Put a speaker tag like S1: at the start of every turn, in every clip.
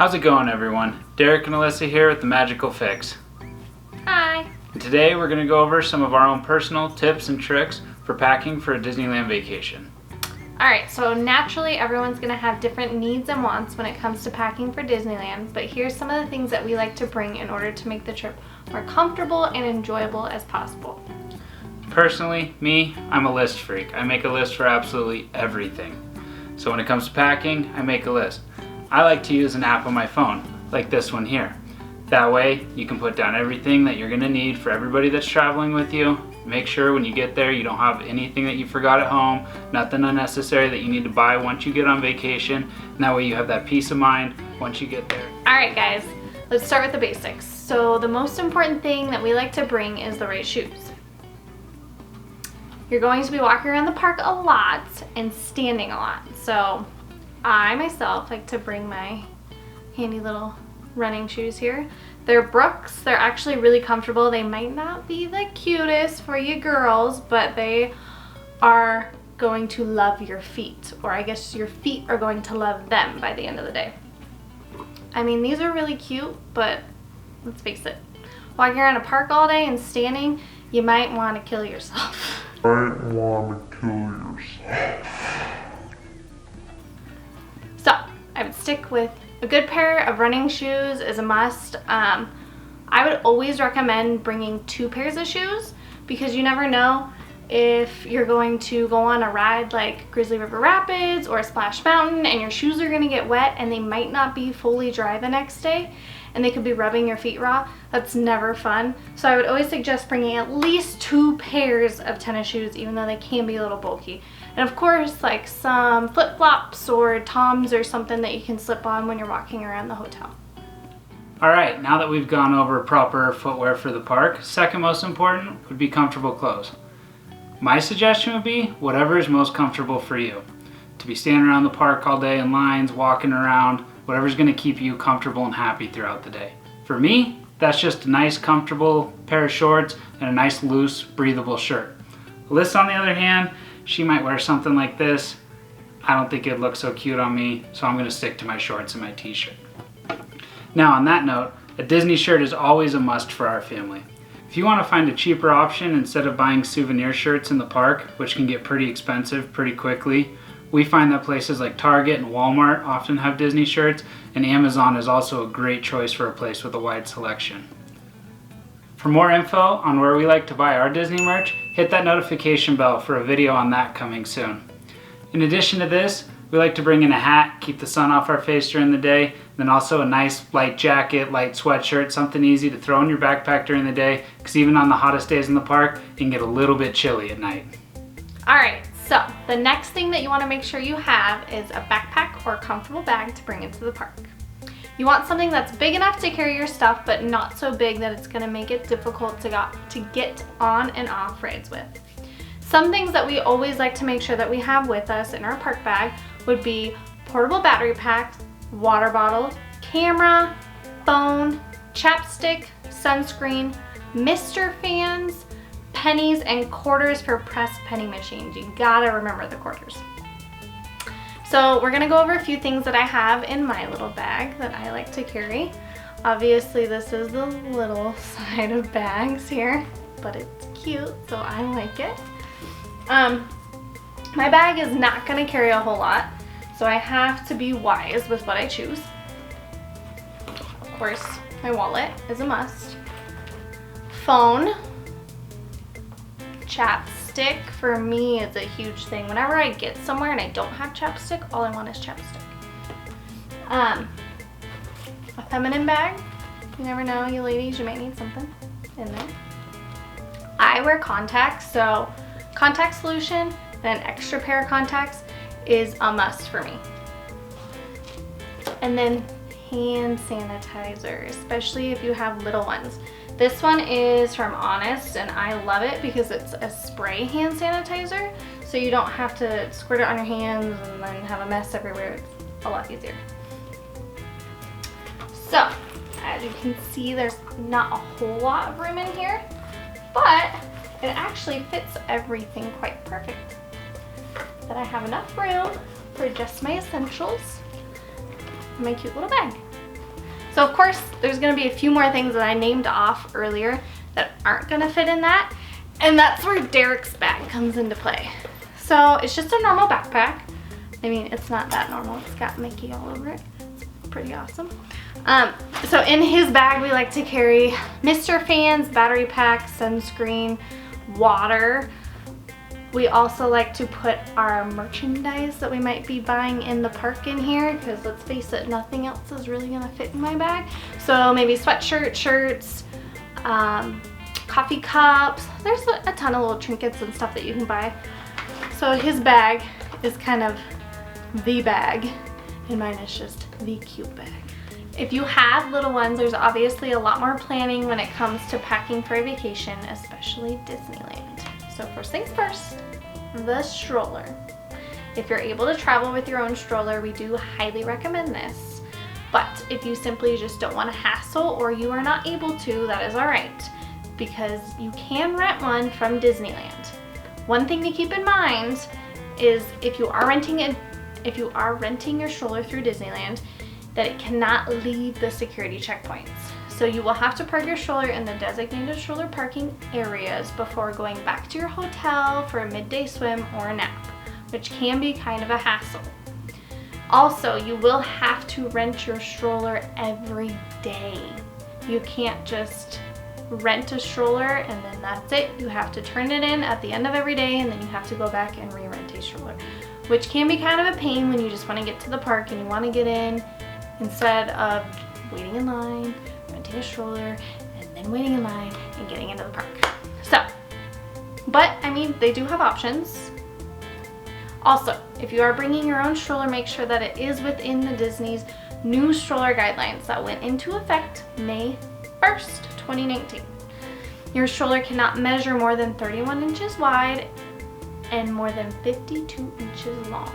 S1: How's it going, everyone? Derek and Alyssa here with the Magical Fix.
S2: Hi!
S1: And today we're going to go over some of our own personal tips and tricks for packing for a Disneyland vacation.
S2: Alright, so naturally everyone's going to have different needs and wants when it comes to packing for Disneyland, but here's some of the things that we like to bring in order to make the trip more comfortable and enjoyable as possible.
S1: Personally, me, I'm a list freak. I make a list for absolutely everything. So when it comes to packing, I make a list. I like to use an app on my phone, like this one here. That way, you can put down everything that you're going to need for everybody that's traveling with you. Make sure when you get there you don't have anything that you forgot at home, nothing unnecessary that you need to buy once you get on vacation, and that way you have that peace of mind once you get there.
S2: Alright guys, let's start with the basics. So the most important thing that we like to bring is the right shoes. You're going to be walking around the park a lot and standing a lot, so I myself like to bring my handy little running shoes here. They're Brooks. They're actually really comfortable. They might not be the cutest for you girls, but they are going to love your feet, or I guess your feet are going to love them by the end of the day. I mean, these are really cute, but let's face it, walking around a park all day and standing, you might want to kill yourself. So I would stick with a good pair of running shoes is a must. I would always recommend bringing 2 pairs of shoes because you never know if you're going to go on a ride like Grizzly River Rapids or Splash Mountain and your shoes are going to get wet and they might not be fully dry the next day and they could be rubbing your feet raw. That's never fun. So I would always suggest bringing at least 2 pairs of tennis shoes, even though they can be a little bulky. And of course, like some flip-flops or Toms or something that you can slip on when you're walking around the hotel.
S1: Alright, now that we've gone over proper footwear for the park, second most important would be comfortable clothes. My suggestion would be whatever is most comfortable for you. To be standing around the park all day in lines, walking around, whatever's going to keep you comfortable and happy throughout the day. For me, that's just a nice comfortable pair of shorts and a nice loose breathable shirt. Alyssa, on the other hand, she might wear something like this. I don't think it'd look so cute on me, so I'm going to stick to my shorts and my t-shirt. Now on that note, a Disney shirt is always a must for our family. If you want to find a cheaper option instead of buying souvenir shirts in the park, which can get pretty expensive pretty quickly, we find that places like Target and Walmart often have Disney shirts, and Amazon is also a great choice for a place with a wide selection. For more info on where we like to buy our Disney merch, hit that notification bell for a video on that coming soon. In addition to this, we like to bring in a hat, keep the sun off our face during the day, then also a nice light jacket, light sweatshirt, something easy to throw in your backpack during the day, because even on the hottest days in the park, it can get a little bit chilly at night.
S2: Alright, so the next thing that you want to make sure you have is a backpack or a comfortable bag to bring into the park. You want something that's big enough to carry your stuff, but not so big that it's going to make it difficult to get on and off rides with. Some things that we always like to make sure that we have with us in our park bag would be portable battery pack, water bottle, camera, phone, chapstick, sunscreen, mister fans, pennies, and quarters for pressed penny machines. You gotta remember the quarters. So we're gonna go over a few things that I have in my little bag that I like to carry. Obviously this is the little side of bags here, but it's cute, so I like it. My bag is not gonna carry a whole lot, so I have to be wise with what I choose. Of course, my wallet is a must. Phone. Chapstick for me is a huge thing. Whenever I get somewhere and I don't have chapstick, all I want is chapstick. A feminine bag. You never know, you ladies, you might need something in there. I wear contacts, so contact solution and an extra pair of contacts is a must for me. And then hand sanitizer, especially if you have little ones. This one is from Honest and I love it because it's a spray hand sanitizer, so you don't have to squirt it on your hands and then have a mess everywhere. It's a lot easier. So, as you can see, there's not a whole lot of room in here, but it actually fits everything quite perfect. That I have enough room for just my essentials and my cute little bag. So of course, there's gonna be a few more things that I named off earlier that aren't gonna fit in that. And that's where Derek's bag comes into play. So it's just a normal backpack. I mean, it's not that normal. It's got Mickey all over it. It's pretty awesome. So in his bag, we like to carry mister fans, battery pack, sunscreen, water. We also like to put our merchandise that we might be buying in the park in here, because let's face it, nothing else is really gonna fit in my bag. So maybe sweatshirt, shirts, coffee cups. There's a ton of little trinkets and stuff that you can buy. So his bag is kind of the bag, and mine is just the cute bag. If you have little ones, there's obviously a lot more planning when it comes to packing for a vacation, especially Disneyland. So first things first, the stroller. If you're able to travel with your own stroller, we do highly recommend this. But if you simply just don't want to hassle or you are not able to, that is all right, because you can rent one from Disneyland. One thing to keep in mind is if you are renting your stroller through Disneyland, that it cannot leave the security checkpoints. So you will have to park your stroller in the designated stroller parking areas before going back to your hotel for a midday swim or a nap, which can be kind of a hassle. Also, you will have to rent your stroller every day. You can't just rent a stroller and then that's it. You have to turn it in at the end of every day, and then you have to go back and re-rent a stroller, which can be kind of a pain when you just want to get to the park and you want to get in instead of waiting in line, renting a stroller, and then waiting in line and getting into the park. So, but I mean, they do have options. Also, if you are bringing your own stroller, make sure that it is within the Disney's new stroller guidelines that went into effect May 1st, 2019. Your stroller cannot measure more than 31 inches wide and more than 52 inches long.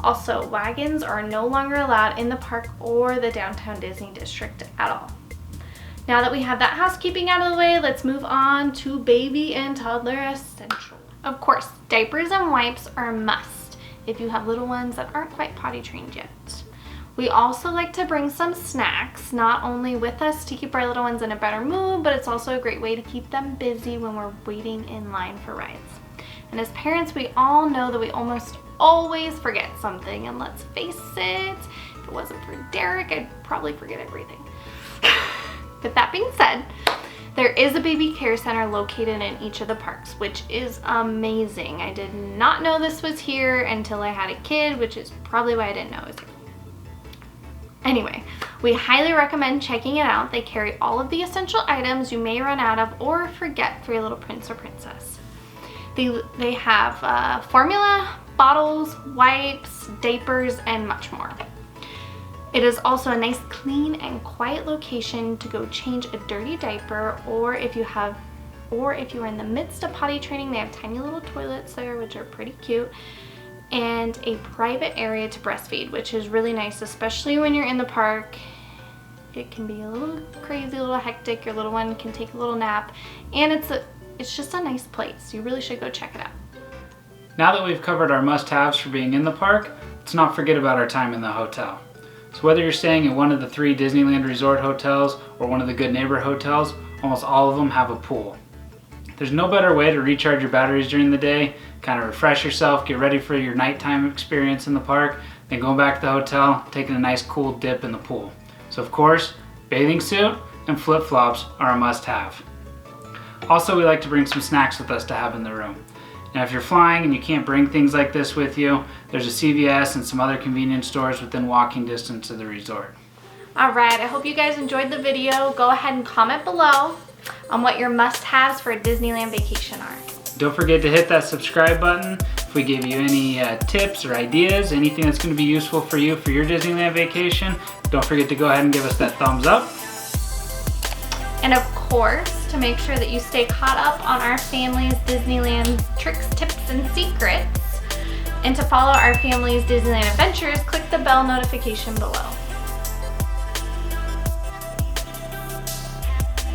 S2: Also, wagons are no longer allowed in the park or the downtown Disney district at all. Now that we have that housekeeping out of the way, let's move on to baby and toddler essentials. Of course, diapers and wipes are a must if you have little ones that aren't quite potty trained yet. We also like to bring some snacks, not only with us to keep our little ones in a better mood, but it's also a great way to keep them busy when we're waiting in line for rides. And as parents, we all know that we almost always forget something, and let's face it, if it wasn't for Derek, I'd probably forget everything. But that being said, there is a baby care center located in each of the parks, which is amazing. I did not know this was here until I had a kid, which is probably why I didn't know it was here. Anyway, we highly recommend checking it out. They carry all of the essential items you may run out of or forget for your little prince or princess. They have formula, bottles, wipes, diapers, and much more. It is also a nice, clean, and quiet location to go change a dirty diaper, or if you're in the midst of potty training, they have tiny little toilets there, which are pretty cute, and a private area to breastfeed, which is really nice, especially when you're in the park. It can be a little crazy, a little hectic. Your little one can take a little nap, and it's just a nice place. You really should go check it out.
S1: Now that we've covered our must-haves for being in the park, let's not forget about our time in the hotel. So whether you're staying in one of the 3 Disneyland Resort hotels or one of the Good Neighbor hotels, almost all of them have a pool. There's no better way to recharge your batteries during the day, kind of refresh yourself, get ready for your nighttime experience in the park, then going back to the hotel, taking a nice cool dip in the pool. So of course, bathing suit and flip-flops are a must-have. Also, we like to bring some snacks with us to have in the room. Now if you're flying and you can't bring things like this with you, there's a CVS and some other convenience stores within walking distance of the resort.
S2: Alright, I hope you guys enjoyed the video. Go ahead and comment below on what your must-haves for a Disneyland vacation are.
S1: Don't forget to hit that subscribe button. If we give you any tips or ideas, anything that's going to be useful for you for your Disneyland vacation, don't forget to go ahead and give us that thumbs up.
S2: And of course, to make sure that you stay caught up on our family's Disneyland tricks, tips, and secrets, and to follow our family's Disneyland adventures, click the bell notification below.